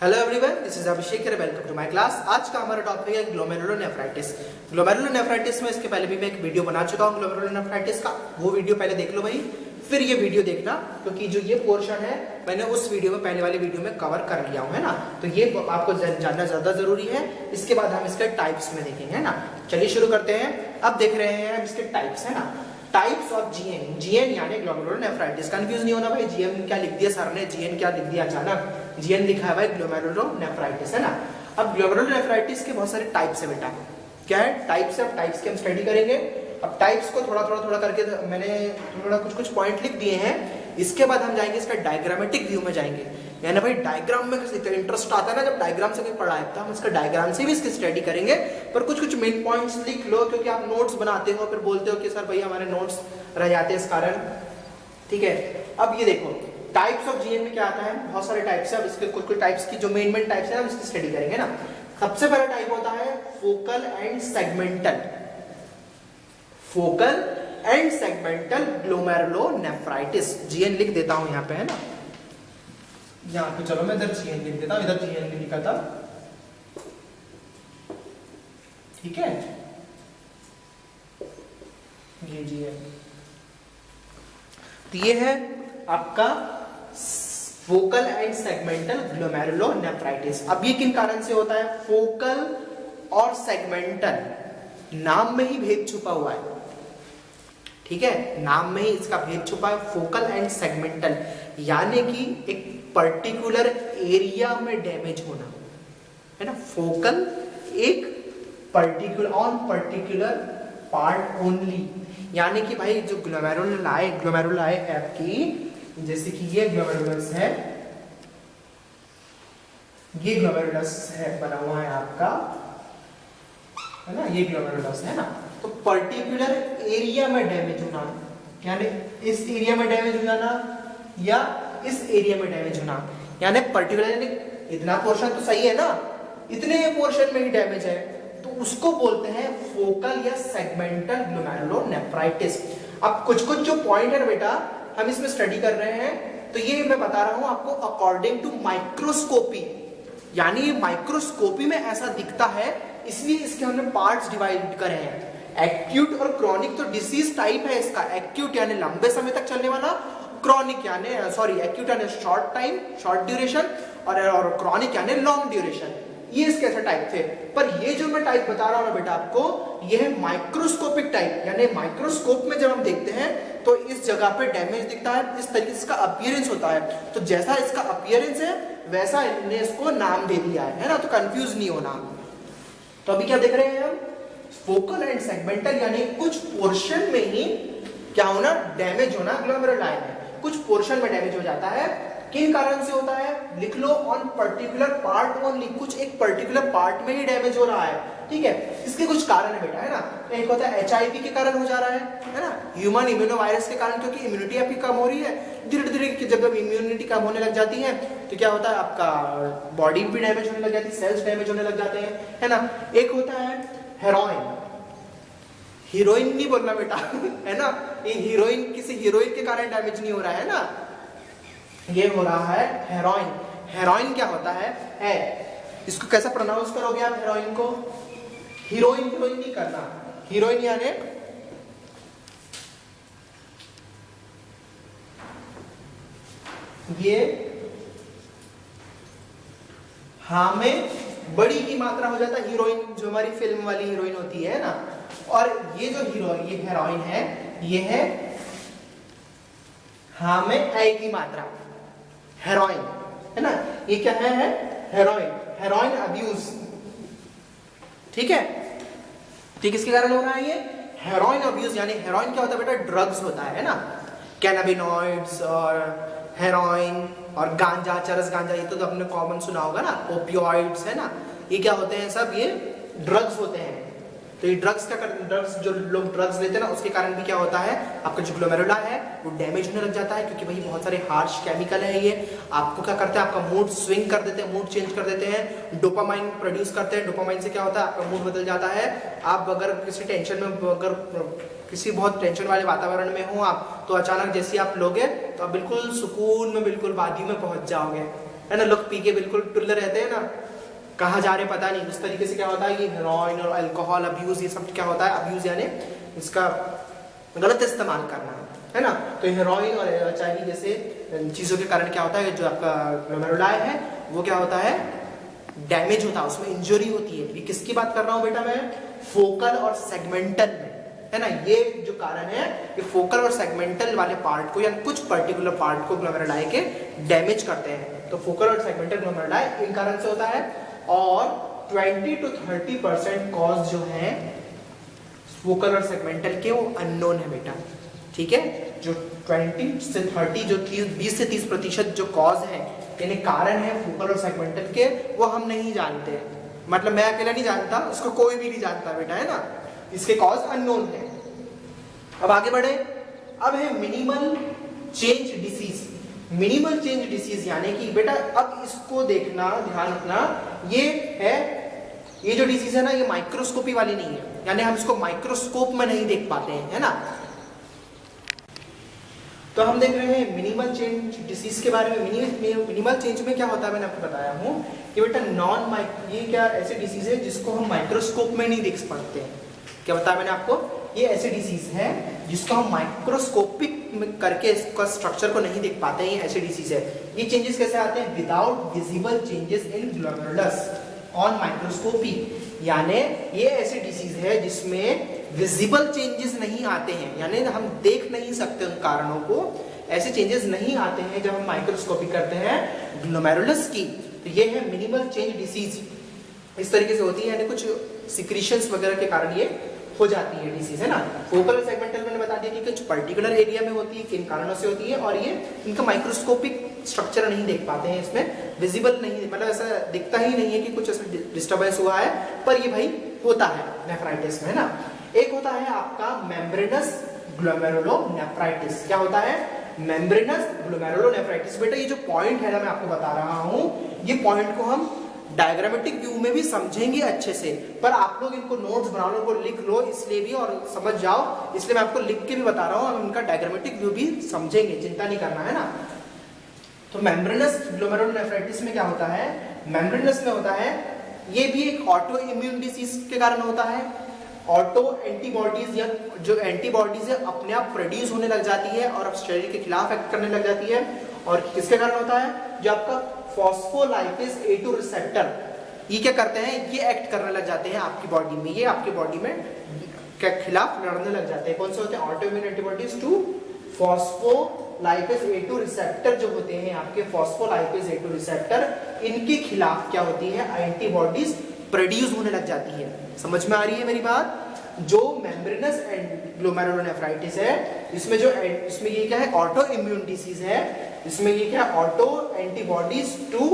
Hello everyone, this is Abhishek, welcome to my class. आज का हमारा टॉपिक है ग्लोमेरुलोनेफ्राइटिस। ग्लोमेरुलोनेफ्राइटिस में इसके पहले भी मैं एक वीडियो बना चुका हूँ ग्लोमेरुलोनेफ्राइटिस का, वो वीडियो पहले देख लो भाई, फिर ये वीडियो देखना, क्योंकि जो ये पोर्शन है मैंने उस वीडियो में पहले वाली वीडियो में कवर कर लिया हूँ, है ना। तो ये आपको जानना ज्यादा जरूरी है। इसके बाद हम इसके टाइप्स में देखेंगे, है ना। चलिए शुरू करते हैं। अब देख रहे हैं इसके टाइप्स, है ना। टाइप्स ऑफ जीएन, जीएन यानी ग्लोमेरुलोनेफ्राइटिस। कंफ्यूज नहीं होना भाई, जीएन क्या लिख दिया सर ने, जीएन क्या लिख दिया अचानक, जीएन लिखा है भाई ग्लोमेरुलोनेफ्राइटिस, है ना। अब ग्लोमेरुलोनेफ्राइटिस के बहुत सारे टाइप्स है बेटा। क्या है टाइप्स है, अब टाइप्स के हम स्टडी करेंगे। अब टाइप्स को थोड़ा करके मैंने थोड़ा कुछ पॉइंट लिख दिए हैं। इसके बाद हम जाएंगे इसका डायग्रामेटिक व्यू में जाएंगे, यानी भाई डायग्राम में इंटरेस्ट आता है ना जब डायग्राम से कोई पढ़ा है, तो हम इसका डायग्राम से भी इसकी स्टडी करेंगे। पर कुछ मेन पॉइंट्स लिख लो, क्योंकि आप नोट्स बनाते हो फिर बोलते हो कि सर भाई हमारे नोट्स रह जाते हैं इस कारण, ठीक है। अब ये देखो टाइप्स ऑफ जीएन में क्या आता है, बहुत सारे टाइप्स है। अब इसके कुछ टाइप्स की जो मेन टाइप्स है हम इसकी स्टडी करेंगे ना। सबसे पहला टाइप होता है focal and segmental, focal and segmental glomerulonephritis. GN लिख देता हूं यहाँ पे, है ना। यहाँ पे चलो मैं इधर जीएन लिख देता हूं, इधर जीएन नहीं लिखा था, ठीक है। ये जीएन, तो ये है आपका फोकल एंड सेगमेंटल ग्लोमेरुलोनेफ्राइटिस। अब ये किन कारण से होता है, फोकल और सेगमेंटल, नाम में ही भेद छुपा हुआ है, ठीक है। नाम में ही इसका भेद छुपा है, फोकल एंड सेगमेंटल, यानी कि एक पर्टिकुलर एरिया में डैमेज होना, है ना। फोकल एक पर्टिकुलर पार्ट ओनली, यानी कि भाई जो ग्लोमेरुलाई है आपकी, जैसे कि ये ग्लोमेरुलस है, ये ग्लोमेरुलस है बना हुआ है आपका, है ना, ये ग्लोमेरुलस है ना। तो पर्टिकुलर एरिया में डैमेज होना, यानी इस एरिया में डैमेज हो जाना या इस एरिया में डैमेज होना, यानी पर्टिकुलर, यानी इतना पोर्शन तो सही है ना, इतने पोर्शन में ही डैमेज है, तो उसको बोलते हैं फोकल या सेगमेंटल ग्लोमेरुलोनेफ्राइटिस। अब कुछ जो पॉइंट है ना बेटा, हम इसमें स्टडी कर रहे हैं, तो ये मैं बता रहा हूं आपको अकॉर्डिंग टू माइक्रोस्कोपी, यानी माइक्रोस्कोपी में ऐसा दिखता है, इसलिए इसके हमने पार्ट्स डिवाइड करे हैं। एक्यूट और क्रॉनिक तो डिसीज टाइप है इसका। एक्यूट यानी लंबे समय तक चलने वाला, क्रॉनिक यानी एक्यूट यानी शॉर्ट टाइम, शॉर्ट ड्यूरेशन, और क्रॉनिक यानी लॉन्ग ड्यूरेशन। ये इसके ऐसे टाइप थे। पर ये जो मैं टाइप बता रहा हूं ना बेटा आपको, ये है माइक्रोस्कोपिक टाइप, यानी माइक्रोस्कोप में जब हम देखते हैं तो इस जगह पे डैमेज दिखता है, इस तरीके से इसका अपीयरेंस होता है। तो जैसा इसका अपीयरेंस है वैसा इन्होंने इसको नाम दे दिया है ना, तो कंफ्यूज नहीं होना। तो अभी क्या देख रहे हैं हम, फोकल एंड सेगमेंटल, यानी कुछ पोर्शन में ही क्या होना, डैमेज होना ग्लोमेरुलाई में, कुछ पोर्शन में डैमेज हो जाता है। किन कारण से होता है, लिख लो, ऑन पर्टिकुलर पार्ट ओनली, कुछ एक पर्टिकुलर पार्ट में ही डैमेज हो रहा है, ठीक है। इसके कुछ कारण है बेटा, है ना। एक होता है एचआईवी के कारण हो जा रहा है ना, ह्यूमन इम्यूनोवायरस के कारण, क्योंकि इम्यूनिटी आपकी कम हो रही है। धीरे धीरे जब इम्यूनिटी कम होने लग जाती है तो क्या होता है, आपका बॉडी भी डैमेज होने लग जाती है, सेल्स डैमेज होने लग जाते हैं, है ना। एक होता है हेरोइन, हीरोइन नहीं बोलना बेटा, है ना। ये हीरोइन, किसी हीरोइन के कारण डैमेज नहीं हो रहा है ना, ये हो रहा है हेरोइन। हेरोइन क्या होता है, इसको कैसा प्रोनाउंस करोगे आप हेरोइन को, हीरोइन नहीं करना, हीरोइन यानी ये हाँ में बड़ी की मात्रा हो जाता है, हीरोइन जो हमारी फिल्म वाली हीरोइन होती है ना। और ये जो हीरोइन, ये हेरोइन है, ये है हाँ में ए की मात्रा, हेरोइन, है ना। ये क्या है हेरोइन, हेरोइन अब्यूज, ठीक है। ठीक, किसके कारण हो रहा है ये हेरोइन अब्यूज, यानी हेरोइन क्या होता है बेटा, ड्रग्स होता है ना, कैनाबिनॉइड्स और हेरोइन और गांजा, चरस गांजा, ये तो आपने कॉमन सुना होगा ना, ओपियोइड्स, है ना। ये क्या होते हैं, सब ये ड्रग्स होते हैं। तो ये ड्रग्स जो लोग ड्रग्स लेते हैं ना, उसके कारण भी क्या होता है, आपका जो ग्लोमेरुला है वो डैमेज होने लग जाता है, क्योंकि भाई बहुत सारे हार्श केमिकल है ये, आपको क्या करते हैं, आपका मूड स्विंग कर देते हैं, मूड चेंज कर देते हैं, डोपामाइन प्रोड्यूस करते हैं। डोपामाइन से क्या होता है, आपका मूड बदल जाता है। आप अगर किसी टेंशन में, अगर किसी बहुत टेंशन वाले वातावरण में हो आप, तो अचानक जैसे आप लोगे तो आप बिल्कुल सुकून में, बिल्कुल वादी में पहुंच जाओगे, है ना, लोग पी के बिल्कुल टुल्ले रहते हैं ना, कहाँ जा रहे पता नहीं, उस तरीके से क्या होता है, ये हेरोइन और अल्कोहल अब्यूज, ये सब क्या होता है, अब्यूज यानी इसका गलत इस्तेमाल करना, है ना। तो हेरोइन और HIV जैसे चीज़ों के कारण क्या होता है, जो आपका ग्लोमेरुलाई है वो क्या होता है, डैमेज होता है, उसमें इंजरी होती है। ये किसकी बात कर रहा हूँ बेटा मैं, फोकल और सेगमेंटल में, है ना। ये जो कारण है, ये फोकल और सेगमेंटल वाले पार्ट को या कुछ पर्टिकुलर पार्ट को ग्लोमेरुलाई के डैमेज करते हैं। तो फोकल और सेगमेंटल ग्लोमेरुलाई इन कारण से होता है। और 20 to 30% कॉज जो है फोकल और सेगमेंटल के, वो अननोन है बेटा, ठीक है। जो 20 से 30, जो 20 से 30% जो कॉज है, यानी कारण है फोकल और सेगमेंटल के, वो हम नहीं जानते। मतलब मैं अकेला नहीं जानता, उसको कोई भी नहीं जानता बेटा, है ना। इसके कॉज अननोन है। अब आगे बढ़े, अब है minimal change disease. Minimal change disease यानी कि बेटा अब इसको देखना, ध्यान रखना, ये है, ये जो डिसीज है ना, ये माइक्रोस्कोपी वाली नहीं है, यानी हम इसको माइक्रोस्कोप में नहीं देख पाते हैं, है ना। तो हम देख रहे हैं मिनिमल चेंज डिसीज के बारे में। मिनिमल चेंज में क्या होता है, मैंने आपको बताया हूँ कि बेटा ये क्या ऐसे डिसीज है जिसको हम माइक्रोस्कोप में नहीं देख सकते हैं। क्या बताया मैंने आपको, ये ऐसे डिसीज है जिसको हम माइक्रोस्कोपिक करके इसका स्ट्रक्चर को नहीं देख पाते हैं, ये ऐसे डिसीज है। ये चेंजेस कैसे आते हैं, without visible changes in glomerulus on microscopy, यानी ये ऐसे डिसीज है जिसमें विजिबल चेंजेस नहीं आते हैं, यानी हम देख नहीं सकते उन कारणों को, ऐसे चेंजेस नहीं आते हैं जब हम माइक्रोस्कोपी करते हैं ग्लोमेरुलस की। तो ये है मिनिमल चेंज डिसीज, इस तरीके से होती है, यानी कुछ सिक्रीशंस वगैरह के कारण ये हो जाती है डिसीज, है ना। फोकल और सेगमेंटल मैंने बता दिया कि कुछ पर्टिकुलर एरिया में होती है, किन कारणों से होती है, और ये इनका माइक्रोस्कोपिक स्ट्रक्चर नहीं देख पाते हैं, इसमें विजिबल नहीं, मतलब ऐसा दिखता ही नहीं है कि कुछ ऐसा डिस्टर्बेंस हुआ है, पर ये भाई होता है नेफ्राइटिस में, है ना। एक होता है आपका मेम्ब्रेनस ग्लोमेरुलोनेफ्राइटिस। क्या होता है, मेम्ब्रेनस ग्लोमेरुलोनेफ्राइटिस। बेटा ये जो पॉइंट है ना, मैं आपको बता रहा हूँ, ये पॉइंट को हम डायग्रामेटिक व्यू में भी समझेंगे अच्छे से, पर आप लोग इनको नोट्स बना लो, इनको लिख लो, इसलिए भी और समझ जाओ, इसलिए मैं आपको लिख के भी बता रहा हूँ, हम इनका डायग्रामेटिक व्यू भी समझेंगे, चिंता नहीं करना, है ना। तो मेम्ब्रेनस ग्लोमेरुलोनेफ्राइटिस में क्या होता है, मेम्ब्रेनस में होता है, ये भी एक ऑटो इम्यून डिसीज के कारण होता है। ऑटो एंटीबॉडीज, या जो एंटीबॉडीज है अपने आप प्रोड्यूस होने लग जाती है और शरीर के खिलाफ एक्ट करने लग जाती है। और किसके कारण होता है, जो आपका फॉस्फोलाइपेज A2 रिसेप्टर, ये क्या करते हैं, ये एक्ट करने लग जाते हैं आपकी बॉडी में, ये आपकी बॉडी में के खिलाफ लड़ने लग जाते हैं। कौन से होते हैं, auto immune antibodies to phospholipase A2 receptor, जो होते हैं आपके फॉस्फोलाइपेज A2 रिसेप्टर, इनके खिलाफ क्या होती है, एंटीबॉडीज प्रोड्यूस होने लग जाती है। समझ में आ रही है मेरी बात। जो मेम्ब्रेनस ग्लोमेरुलोनेफ्राइटिस है, इसमें ये क्या है, ऑटो इम्यून डिसीज है, इसमें ये क्या, auto antibodies to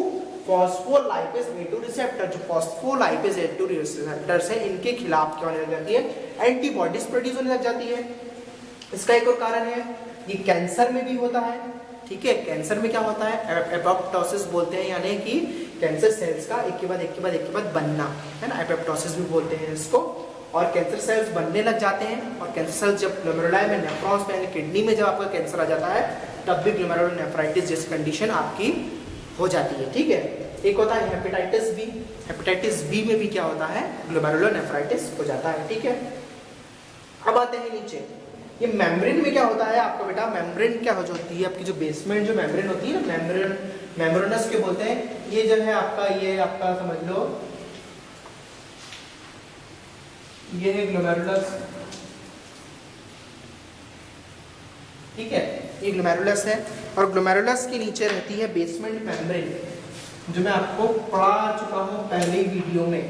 phospholipase A2 receptor, जो फॉस्फोलाइपेज A2 रिसेप्टर्स है, इनके खिलाफ क्या होने लग जाती है, एंटीबॉडीज प्रोड्यूस होने लग जाती है। इसका एक और कारण है, ये कैंसर में भी होता है, ठीक है। कैंसर में क्या होता है, एपोप्टोसिस बोलते हैं, यानी कि कैंसर सेल्स का एक के बाद बनना, है ना, एपोप्टोसिस भी बोलते हैं इसको। और कैंसर सेल्स बनने लग जाते हैं, और कैंसर सेल्स जब ग्लोमेरुलाई में, नेफ्रॉन्स में, यानी किडनी में जब आपका कैंसर आ जाता है, तब भी ग्लोमेरुलोनेफ्राइटिस जैसी कंडीशन आपकी हो जाती है, ठीक है। एक होता है हेपेटाइटिस बी, हेपेटाइटिस बी में भी क्या होता है, ग्लोमेरुलोनेफ्राइटिस हो जाता है, ठीक है। अब आते हैं नीचे, ये मेम्ब्रेन में क्या होता है आपका बेटा, मेम्ब्रेन क्या हो जाती है आपकी, जो बेसमेंट जो मेम्ब्रेन होती है ना, मेम्ब्रेनस के बोलते हैं, ये जो है आपका, ये आपका समझ लो, ये है ग्लोमेरुलस, ठीक है, ये ग्लोमेरुलस है। और ग्लोमेरुलस के नीचे रहती है बेसमेंट मेम्ब्रेन, जो मैं आपको पढ़ा चुका हूँ पहले वीडियो में,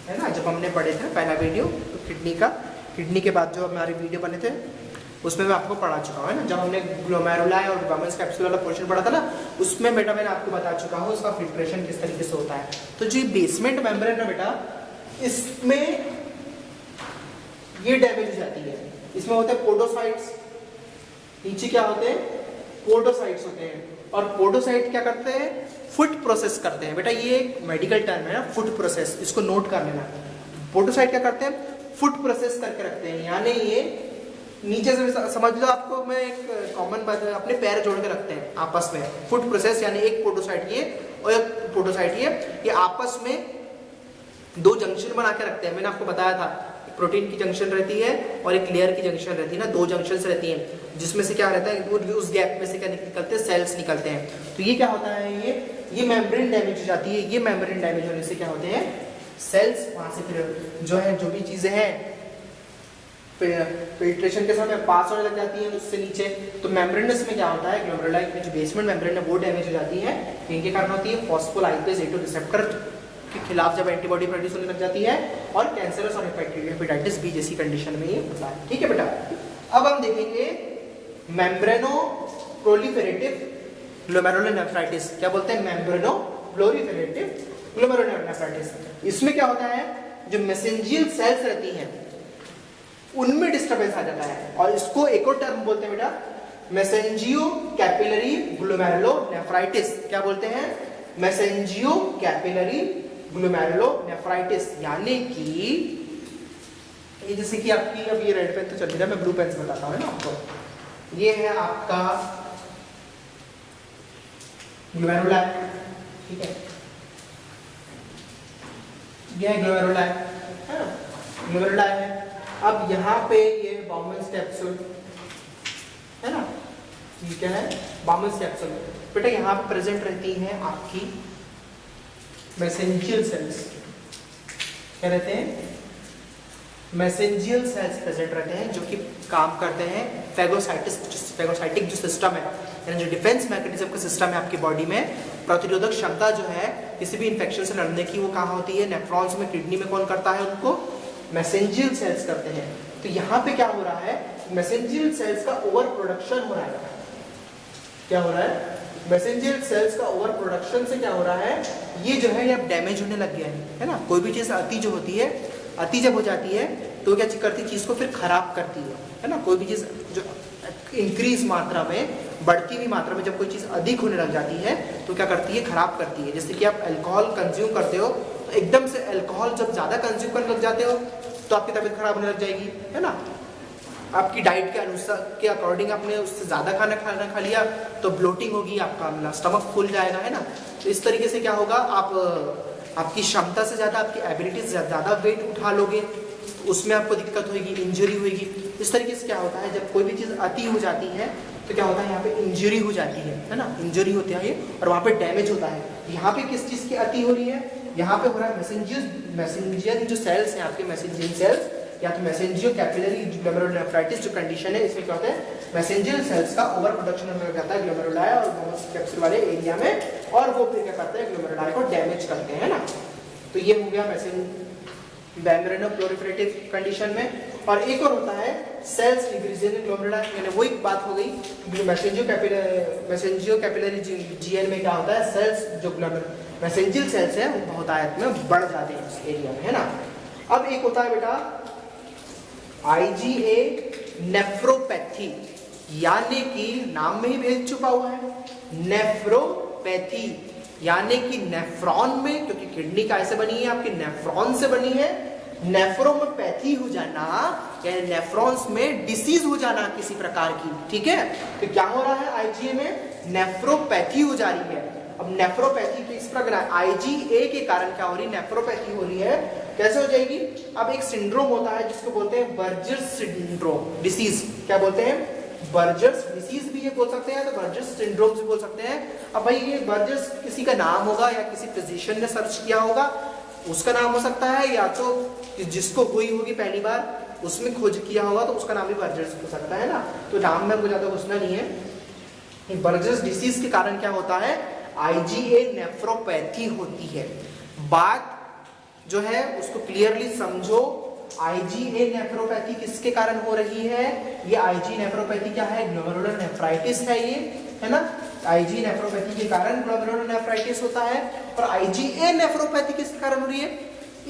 है ना, जब हमने पढ़े थे पहला वीडियो, तो किडनी के बाद जो हमारे वीडियो बने थे, उसमें मैं आपको पढ़ा चुका हूँ, है ना। जब हमने ग्लोमेरुलाई और गवर्मेंस कैप्सूल वाला पोर्शन पढ़ा था ना, उसमें बेटा मैंने आपको बता चुका हूँ उसका फिल्ट्रेशन किस तरीके से होता है। तो जो बेसमेंट मेम्ब्रेन है बेटा, इसमें ये डैमेज हो जाती है, इसमें होते हैं पोडोसाइट्स, नीचे क्या होते हैं, पोडोसाइट्स होते हैं। और पोडोसाइट क्या करते हैं, फुट प्रोसेस करते हैं। बेटा ये एक मेडिकल टर्म है ना, फुट प्रोसेस, इसको नोट कर लेना। पोडोसाइट क्या करते हैं, फुट प्रोसेस करके रखते हैं, यानी ये नीचे से समझ लो, आपको मैं एक कॉमन बात, अपने पैर जोड़ के रखते हैं आपस में, फुट प्रोसेस, यानी एक पोडोसाइट ये और एक पोडोसाइट ये आपस में दो जंक्शन बना के रखते हैं। मैंने आपको बताया था प्रोटीन की जंक्शन रहती है और एक लेयर की जंक्शन रहती है ना, दो जंक्शंस रहती हैं, जिसमें से क्या रहता है, उस गैप में से क्या निकलते हैं, सेल्स निकलते हैं। तो ये क्या होता है, ये मेम्ब्रेन डैमेज हो जाती है, ये मेम्ब्रेन डैमेज होने से क्या होते हैं, सेल्स वहां से फिर जो है, जो भी चीजें हैं फिल्ट्रेशन के समय पास होने लग जाती है उससे नीचे। तो मेम्ब्रेनस में क्या होता है, ग्लोमेरुलाई की जो बेसमेंट मेम्ब्रेन है वो डैमेज हो जाती है। इनके कारण होती है फॉस्फोलाइपेज A2 रिसेप्टर के खिलाफ जब एंटीबॉडी प्रोड्यूस होने लग जाती है, और कैंसरस और हेपेटाइटिस बी जैसी कंडीशन में ये होता है। ठीक है बेटा, अब हम देखेंगे मेम्ब्रेनो प्रोलिफेरेटिव ग्लोमेरुलोनेफ्राइटिस। क्या बोलते हैं, मेम्ब्रेनो प्रोलिफेरेटिव ग्लोमेरुलोनेफ्राइटिस। इसमें क्या होता है, जो मेसेंजियल सेल्स रहती हैं उनमें डिस्टर्बेंस आ जाता है, और इसको एक और टर्म बोलते हैं बेटा, मेसेंजियो कैपिलरी ग्लोमेरुलोनेफ्राइटिस। क्या बोलते हैं, मेसेंजियो कैपिलरी ग्लोमेरुलोनेफ्राइटिस। यानी कि ये जैसे कि आपकी, अब ये रेड पेन तो चल रही है, मैं ब्लू पेन से बताता हूँ ना आपको। ये है आपका ग्लोमेरुलाई, ठीक है, ये है ग्लोमेरुलाई, है ना, ग्लोमेरुलाई है। अब यहाँ पे ये बाउमेंस कैप्सूल है ना, ये क्या है, बाउमेंस कैप्सूल। बेटा यहाँ पे प्रेजेंट रहती हैं आपकी मेसेंजियल सेल्स। क्या रहते हैं, मेसेंजियल सेल्स प्रेजेंट रहते हैं, जो कि काम करते हैं फैगोसाइटिक जो सिस्टम है, यानी जो डिफेंस मैकेनिज्म का सिस्टम है आपकी बॉडी में, प्रतिरोधक क्षमता जो है किसी भी इन्फेक्शन से लड़ने की, वो कहाँ होती है, नेफ्रॉन्स में, किडनी में। कौन करता है उनको, मेसेंजियल सेल्स करते हैं। तो यहाँ पे क्या हो रहा है, मेसेंजियल सेल्स का ओवर प्रोडक्शन हो रहा है। क्या हो रहा है, मेसेंजियल सेल्स का ओवर प्रोडक्शन से क्या हो रहा है, ये जो है ये अब डैमेज होने लग गया है ना। कोई भी चीज़ अति जो होती है, अति जब हो जाती है तो क्या करती है, चीज़ को फिर खराब करती है ना। कोई भी चीज़ जो इंक्रीज मात्रा में, बढ़ती हुई मात्रा में जब कोई चीज़ अधिक होने लग जाती है तो क्या करती है, खराब करती है। जैसे कि आप अल्कोहल कंज्यूम करते हो, तो एकदम से अल्कोहल जब ज़्यादा कंज्यूम करने लग जाते हो तो आपकी तबीयत खराब होने लग जाएगी, है ना। आपकी डाइट के अनुसार के अकॉर्डिंग आपने उससे ज़्यादा खाना खा लिया तो ब्लोटिंग होगी, आपका स्टमक फूल जाएगा, है ना। तो इस तरीके से क्या होगा, आपकी क्षमता से ज़्यादा, आपकी एबिलिटी से ज़्यादा वेट उठा लोगे, उसमें आपको दिक्कत होगी, इंजरी होगी। इस तरीके से क्या होता है, जब कोई भी चीज़ अति हो जाती है तो क्या होता है, यहाँ पे इंजरी हो जाती है ना, इंजरी होती है और वहाँ पे डैमेज होता है। यहाँ पे किस चीज़ की अति हो रही है, यहाँ पे हो रहा है मैसेंजियल जो सेल्स हैं आपके, मैसेंजियल सेल्स, या तो मैसेंजियो कैपिलरी ग्लोमेरुलोनेफ्राइटिस जो कंडीशन है, इसमें क्या होता है, मैसेंजियल सेल्स का ओवर प्रोडक्शन होने लग जाता है ग्लोमेरुलाई और बाउमेंस कैप्सूल वाले एरिया में, और वो फिर क्या करते हैं, ग्लोमेरुलाई को डैमेज करते हैं ना। तो ये हो गया मेम्ब्रेनो प्रोलिफरेटिव कंडीशन में। और एक और होता है सेल्स डिवीजन ग्लोमेरुलाई, यानी वो एक बात हो गई। मैसेंजियो कैपिलरी जीएन में क्या होता है, सेल्स जो मैसेंजियल सेल्स है वो बहुतायत में बढ़ जाते हैं उस एरिया में, है ना। अब एक होता है बेटा IgA नेफ्रोपैथी, यानी कि नाम में ही भेद छुपा हुआ है, नेफ्रोपैथी, यानी कि नेफ्रॉन में, क्योंकि किडनी का ऐसे बनी है आपकी, नेफ्रॉन से बनी है, नेफ्रो में पैथी हो जाना, यानी नेफ्रॉन्स में डिसीज हो जाना किसी प्रकार की, ठीक है। तो क्या हो रहा है, IgA में नेफ्रोपैथी हो जा रही है। अब नेफ्रोपैथी किस प्रकार, IgA के कारण क्या हो रही है, नेफ्रोपैथी हो रही है। कैसे हो जाएगी, अब एक सिंड्रोम होता है जिसको बोलते हैं बर्जर्स सिंड्रोम डिसीज। क्या बोलते हैं, बर्जर्स डिसीज भी ये बोल सकते हैं, तो बर्जर्स सिंड्रोम भी बोल सकते हैं। अब भाई ये बर्जर्स किसी का नाम होगा या किसी फिजिशियन ने सर्च किया होगा उसका नाम हो सकता है, या तो जिसको हुई होगी पहली बार उसमें खोज किया होगा तो उसका नाम भी बर्जर्स हो सकता है ना। तो नाम में मुझे ज़्यादा घुसना नहीं है। बर्जर्स डिसीज के कारण क्या होता है, IgA नेफ्रोपैथी होती है। बात जो है उसको क्लियरली समझो, IgA नेफ्रोपैथी किसके कारण हो रही है, ये IgA नेफ्रोपैथी क्या है, ग्लोमेरुलोनेफ्राइटिस है ये, है ना। IgA नेफ्रोपैथी के कारण ग्लोमेरुलोनेफ्राइटिस होता है। और IgA नेफ्रोपैथी किसके कारण हो रही है,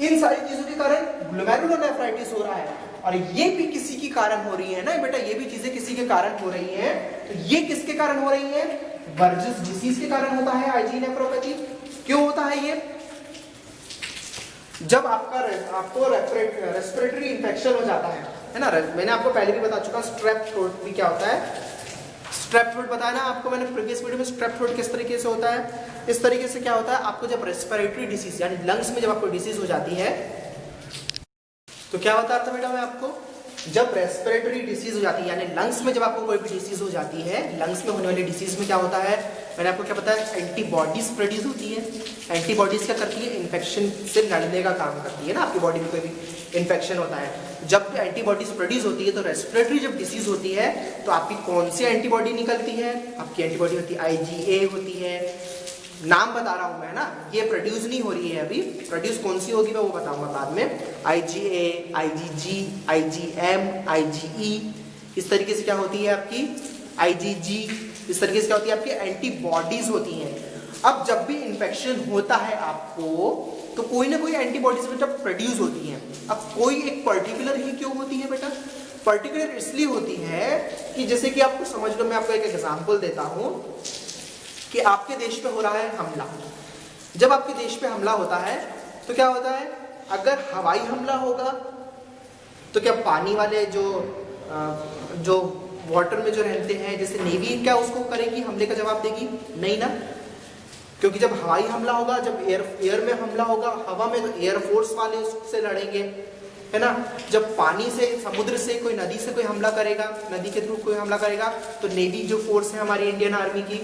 इन सारी चीजों के कारण ग्लोमेरुलोनेफ्राइटिस हो रहा है। और ये भी किसी के कारण हो रही है ना बेटा, ये भी चीजें किसी के कारण हो रही हैं। तो ये किसके कारण हो रही है, बर्जर्स डिसीज के कारण होता है IgA नेफ्रोपैथी। क्यों होता है ये, जब आपको रेस्पिरेटरी इंफेक्शन हो जाता है है ना। मैंने आपको पहले भी बता चुका, स्ट्रेप थ्रोट भी क्या होता है, स्ट्रेप थ्रोट बताया ना आपको मैंने प्रीवियस वीडियो में। स्ट्रेप थ्रोट किस तरीके से होता है, इस तरीके से क्या होता है, आपको जब रेस्पिरेटरी डिसीज यानी लंग्स में जब आपको डिसीज हो जाती है तो क्या होता था बेटा, मैं आपको जब रेस्पिरेटरी डिसीज हो जाती है यानी लंग्स में जब आपको कोई भी डिसीज हो जाती है, लंग्स में होने वाली डिसीज में क्या होता है, मैंने आपको क्या बताया, एंटीबॉडीज प्रोड्यूस होती है। एंटीबॉडीज क्या करती है, इन्फेक्शन से लड़ने का काम करती है ना। आपकी बॉडी में कोई भी इन्फेक्शन होता है, जब एंटीबॉडीज प्रोड्यूस होती है तो रेस्पिरेटरी जब डिसीज होती है तो आपकी कौन सी एंटीबॉडी निकलती है, आपकी एंटीबॉडी होती है IgA होती है। नाम बता रहा हूं मैं ना, ये प्रोड्यूस नहीं हो रही है अभी, प्रोड्यूस कौन सी होगी मैं वो बताऊंगा बाद में। IgA, IgG, IgM, IgE, इस तरीके से क्या होती है आपकी IgG, इस तरीके से क्या होती है आपकी एंटीबॉडीज होती हैं। अब जब भी इंफेक्शन होता है आपको तो कोई ना कोई एंटीबॉडीज बेटा प्रोड्यूस होती हैं। अब कोई एक पर्टिकुलर ही क्यों होती है बेटा, पर्टिकुलर इसलिए होती है कि जैसे कि आपको समझ लो, मैं आपको एक एग्जांपल देता हूं कि आपके देश पे हो रहा है हमला। जब आपके देश पे हमला होता है तो क्या होता है, अगर हवाई हमला होगा तो क्या पानी वाले जो वाटर में जो रहते हैं जैसे नेवी, क्या उसको करेगी, हमले का जवाब देगी? नहीं ना, क्योंकि जब हवाई हमला होगा, जब एयर में हमला होगा, हवा में, तो एयरफोर्स वाले उससे लड़ेंगे, है ना। जब पानी से, समुद्र से, कोई नदी से कोई हमला करेगा, नदी के थ्रू कोई हमला करेगा तो नेवी जो फोर्स है हमारी इंडियन आर्मी की,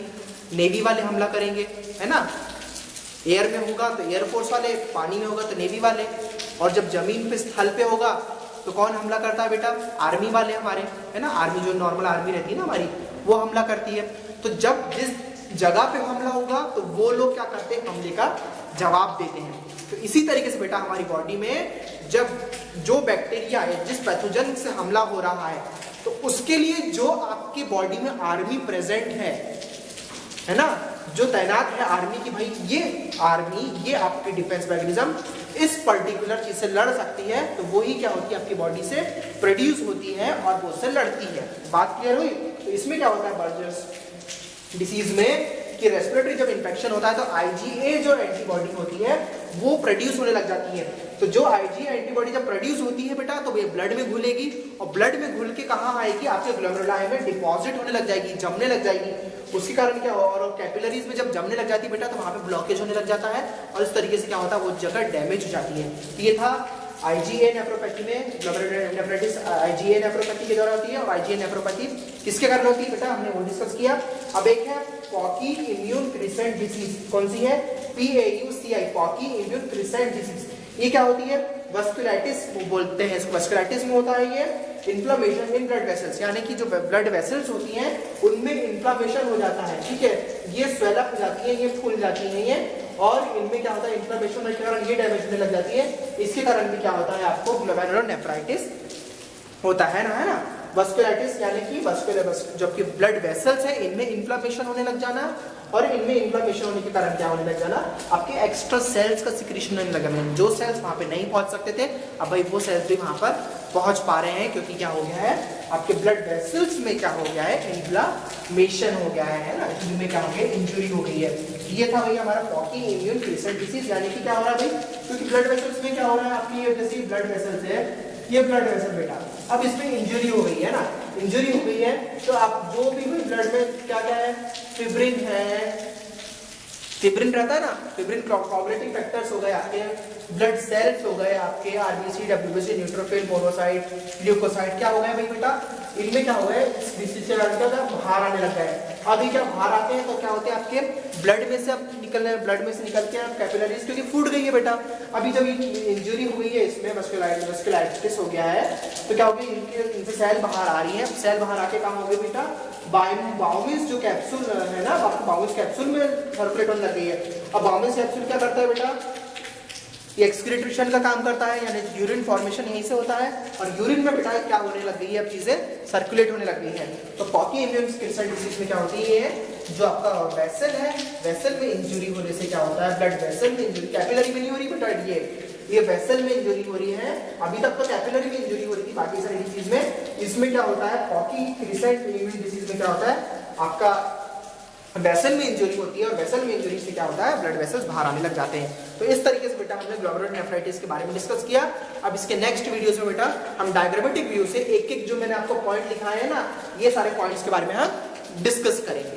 नेवी वाले हमला करेंगे, है ना। एयर में होगा तो एयरफोर्स वाले, पानी में होगा तो नेवी वाले, और जब जमीन पे स्थल पे होगा तो कौन हमला करता है बेटा, आर्मी वाले हमारे, है ना। आर्मी जो नॉर्मल आर्मी रहती है ना हमारी, वो हमला करती है। तो जब जिस जगह पे हमला होगा तो वो लोग क्या करते हैं, हमले का जवाब देते हैं। तो इसी तरीके से बेटा हमारी बॉडी में जब जो बैक्टीरिया है, जिस पैथोजन से हमला हो रहा है, तो उसके लिए जो आपकी बॉडी में आर्मी प्रेजेंट है ना, जो तैनात है आर्मी की, भाई ये आर्मी, ये आपकी डिफेंस मैकेनिज्म इस पर्टिकुलर चीज से लड़ सकती है, तो वो ही क्या होती है आपकी बॉडी से प्रोड्यूस होती है और वो उससे लड़ती है। बात क्लियर हुई? तो इसमें क्या होता है बर्जर्स डिसीज में कि रेस्पिरेटरी जब इन्फेक्शन होता है तो IgA जो एंटीबॉडी होती है वो प्रोड्यूस होने लग जाती है। तो जो IgA एंटीबॉडी जब प्रोड्यूस होती है बेटा तो ये ब्लड में घुलेगी, और ब्लड में घुल के कहाँ आएगी, आपके ग्लोमेरुलाई में डिपॉजिट होने लग जाएगी, जमने लग जाएगी। उसके कारण क्या होगा, और कैपिलरीज में जब जमने लग जाती है बेटा तो वहां पे ब्लॉकेज होने लग जाता है, और इस तरीके से क्या होता है वो जगह डैमेज हो जाती है। तो ये था IgA नेफ्रोपैथी में, नेफ्राइटिस IgA नेफ्रोपैथी के द्वारा होती है, और IgA नेफ्रोपैथी किसके कारण होती है बेटा, हमने वो डिस्कस किया। अब एक है पॉकी इम्यून क्रिसेंट डिसीज, कौन सी है, PAUCI, पॉकी इम्यून क्रिसेंट डिसीज। ये क्या होती है, वस्कुलाइटिस बोलते हैं इसको। वस्कुलाइटिस में होता है ये इन्फ्लेमेशन इन ब्लड वेसल्स, यानी कि जो ब्लड वेसल्स होती हैं उनमें इन्फ्लेमेशन हो जाता है, ठीक है। ये स्वेल अप हो जाती है, ये फूल जाती है ये, और इनमें क्या होता है इन्फ्लेमेशन होने के कारण ये डैमेज होने लग जाती है। इसके कारण भी क्या होता है आपको ग्लोमेरुलोनेफ्राइटिस होता है ना। वस्कुलाइटिस यानी कि वस्कुलर, जबकि ब्लड वेसल्स है इनमें इन्फ्लेमेशन होने लग जाना, और इनमें इन्फ्लेमेशन होने के कारण क्या होने लग जाना, आपके एक्स्ट्रा सेल्स का सिक्रीशन होने लग जाना। जो सेल्स वहां पे नहीं पहुंच सकते थे, अब भाई वो सेल्स भी वहां पर पहुंच पा रहे हैं, क्योंकि क्या हो गया है आपके ब्लड वेसल्स में क्या हो गया है, इन्फ्लेमेशन हो गया है ना, इनमें क्या हो गया, इंजुरी हो गई है। ये था भाई हमारा पॉकी इम्यून क्रिसेंट डिसीज, यानी कि क्या हो रहा है भाई, क्योंकि ब्लड वेसल्स में क्या हो रहा है, आपकी ये जैसे ब्लड वेसल्स है, ये ब्लड वेसल बेटा, अब इसमें इंजरी हो गई है ना, इंजरी हो गई है तो आप जो भी ब्लड में क्या क्या है, फिब्रिन है, फिब्रिन रहता है ना, फिब्रिन कोआगुलेटिंग फैक्टर्स हो गए आपके, ब्लड सेल्स हो गए आपके, RBC, WBC, neutrophil, monocyte, leukocyte, क्या हो गया भाई बेटा, इनमें क्या हो गया, डिसीज से बाहर आने लगा है। अभी क्या बाहर आते हैं तो क्या होते हैं आपके ब्लड में से, अब निकलने, ब्लड में से निकल के आप कैपिलरीज, क्योंकि फूट गई है बेटा। अभी जब इंजरी हो गई है इसमें, वस्कुलाइटिस हो गया है, तो क्या हो गया, इनसे सेल बाहर आ रही है, सेल बाहर आके काम हो गया बेटा, बाउमिस जो कैप्सूल है ना, बाउमिस कैप्सूल में सर्कुलेट होने लग गई है। अब बाउमिस कैप्सूल क्या करता है बेटा, ये एक्सक्रीटेशन का काम करता है, यानी यूरिन फॉर्मेशन यहीं से होता है, और यूरिन में बेटा क्या होने लग गई है, अब चीजें सर्कुलेट होने लग गई है। तो पॉकी इम्यून क्रिसेंट डिसीज में क्या होती है, जो आपका वेसल है, वेसल में इंजुरी होने से क्या होता है, ब्लड वेसल में इंजुरी, कैपिलरी में नहीं हो रही बेटा, ये वेसल में इंजुरी हो रही है। अभी तक तो कैपिलरी में इंजुरी हो रही थी बाकी सारी डिसीज में, इसमें क्या होता है, पॉकी क्रिसेंट इम्यून डिसीज में क्या होता है, आपका वेसल में इंजरी होती है और वेसल में इंजरी से क्या होता है, ब्लड वेसल्स बाहर आने लग जाते हैं। तो इस तरीके से बेटा हमने ग्लोमेरुलोनेफ्राइटिस के बारे में डिस्कस किया। अब इसके नेक्स्ट वीडियोस में बेटा हम डायग्रामेटिक व्यू से एक एक जो मैंने आपको पॉइंट लिखाए हैं ना, ये सारे पॉइंट्स के बारे में हम डिस्कस करेंगे।